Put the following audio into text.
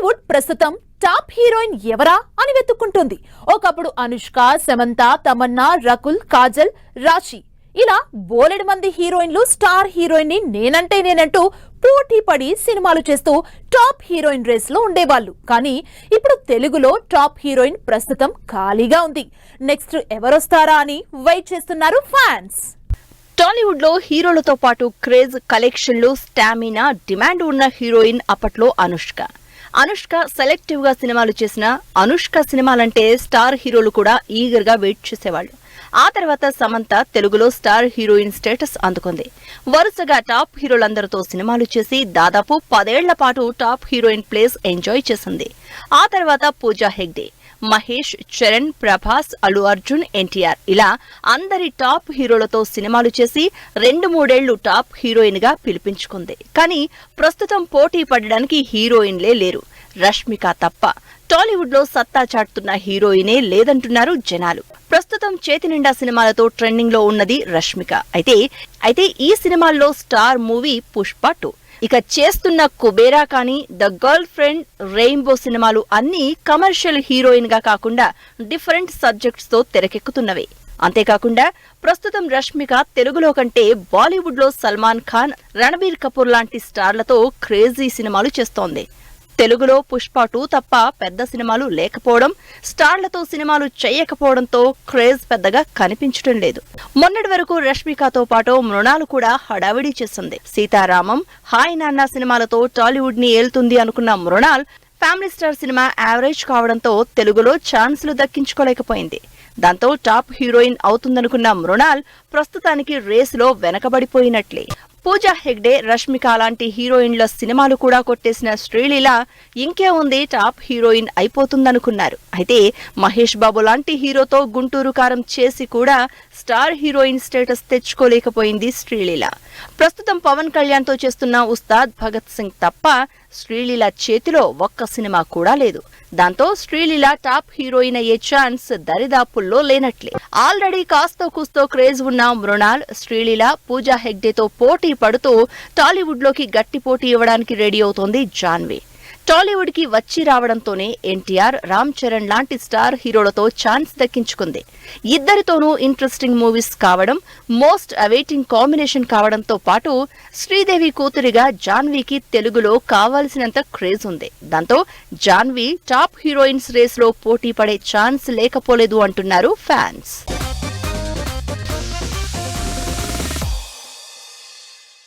టాలీవుడ్ ప్రస్తుతం top heroine ఎవరా అని వెతుక్కుంటుంది. ఒకప్పుడు అనుష్క, సమంత, తమన్నా, రకుల్, కాజల్, రాశి ఇలా బోలెడు మంది హీరోయిన్లు స్టార్ హీరోయిన్ ని నేనంటే నేనంటూ పోటీ పడి సినిమాలు చేస్తూ టాప్ హీరోయిన్ రేస్ లో ఉండేవాళ్ళు. కానీ ఇప్పుడు తెలుగులో టాప్ హీరోయిన్ ప్రస్తుతం ఖాళీగా ఉంది. నెక్స్ట్ ఎవరొస్తారా అని వెయిట్ చేస్తున్నారు ఫ్యాన్స్. టాలీవుడ్ లో హీరోలతో పాటు క్రేజ్, కలెక్షన్లు, స్టామినా, డిమాండ్ ఉన్న హీరోయిన్ అప్పట్లో అనుష్క సెలెక్టివ్ గా సినిమాలు చేసిన అనుష్క సినిమాలంటే స్టార్ హీరోలు కూడా ఈగర్ గా వెయిట్ చేసేవాళ్లు. ఆ తర్వాత సమంత తెలుగులో స్టార్ హీరోయిన్ స్టేటస్ అందుకుంది. వరుసగా టాప్ హీరోలందరితో సినిమాలు చేసి దాదాపు 10 ఏళ్ల పాటు టాప్ హీరోయిన్ ప్లేస్ ఎంజాయ్ చేసింది. ఆ తర్వాత పూజా హెగ్డే, మహేష్, చరణ్, ప్రభాస్, అల్లు అర్జున్, ఎన్టీఆర్ ఇలా అందరి టాప్ హీరోలతో సినిమాలు చేసి 2-3 ఏళ్లు టాప్ హీరోయిన్ గా పిలిపించుకుంది. కానీ ప్రస్తుతం పోటీ పడడానికి హీరోయిన్లే లేరు, రష్మిక తప్ప. టాలీవుడ్ లో సత్తా చాటుతున్న హీరోయినే లేదంటున్నారు జనాలు. ప్రస్తుతం చేతి నిండా సినిమాలతో ట్రెండింగ్ లో ఉన్నది రష్మిక. అయితే ఈ సినిమాల్లో స్టార్ మూవీ పుష్ప 2. ఇక చేస్తున్న కుబేరా కానీ, ద గర్ల్ ఫ్రెండ్, రెయిన్బో సినిమాలు అన్నీ కమర్షియల్ హీరోయిన్ గా కాకుండా డిఫరెంట్ సబ్జెక్ట్స్ తో తెరకెక్కుతున్నవే. అంతేకాకుండా ప్రస్తుతం రష్మిక తెలుగులో కంటే బాలీవుడ్ లో సల్మాన్ ఖాన్, రణబీర్ కపూర్ లాంటి స్టార్లతో క్రేజీ సినిమాలు చేస్తోంది. తెలుగులో పుష్ప 2 తప్ప పెద్ద సినిమాలు లేకపోవడం, స్టార్లతో సినిమాలు చేయకపోవడంతో క్రేజ్ పెద్దగా కనిపించడం లేదు. మొన్నటి వరకు రష్మికతో పాటు మృణాల్ కూడా హడావిడి చేసింది. సీతారామం, హాయ్ నాన్న సినిమాలతో టాలీవుడ్ ని ఏలుతుంది అనుకున్న Mrunal family star cinema average కావడంతో తెలుగులో ఛాన్సులు దక్కించుకోలేకపోయింది. దాంతో టాప్ హీరోయిన్ అవుతుందనుకున్న మృణాల్ ప్రస్తుతానికి రేసులో వెనకబడిపోయినట్లే. పూజా హెగ్డే, రష్మిక లాంటి హీరోయిన్ల సినిమాలు కూడా కొట్టేసిన శ్రీలీల ఇంకే ఉంది టాప్ హీరోయిన్ అయిపోతుందనుకున్నారు. అయితే మహేష్ బాబు లాంటి హీరోతో గుంటూరు కారం చేసి కూడా స్టార్ హీరోయిన్ స్టేటస్ తెచ్చుకోలేకపోయింది శ్రీలీల. ప్రస్తుతం పవన్ కళ్యాణ్ తో చేస్తున్న ఉస్తాద్ భగత్ సింగ్ తప్ప శ్రీలీల చేతిలో ఒక్క సినిమా కూడా లేదు. దాంతో శ్రీలీల టాప్ హీరోయిన్ అయ్యే ఛాన్స్ దరిదాపుల్లో లేనట్లే. ఆల్రెడీ కాస్తో కూస్తో క్రేజ్ ఉన్న మృణాల్, శ్రీలీల, పూజా హెగ్డేతో పోటీ పడుతూ టాలీవుడ్ లోకి గట్టి పోటీ ఇవ్వడానికి రెడీ అవుతోంది జాన్వీ. టాలీవుడ్ కి వచ్చి రావడంతోనే ఎన్టీఆర్, రామ్ చరణ్ లాంటి స్టార్ హీరోలతో ఛాన్స్ దక్కించుకుంది. ఇద్దరితోనూ ఇంట్రెస్టింగ్ మూవీస్ కావడం, మోస్ట్ అవైటింగ్ కాంబినేషన్ కావడంతో పాటు శ్రీదేవి కూతురిగా జాన్వీకి తెలుగులో కావాల్సినంత క్రేజ్ ఉంది. దాంతో జాన్వీ టాప్ హీరోయిన్స్ రేస్ లో పోటీ పడే ఛాన్స్ లేకపోలేదు అంటున్నారు ఫ్యాన్స్.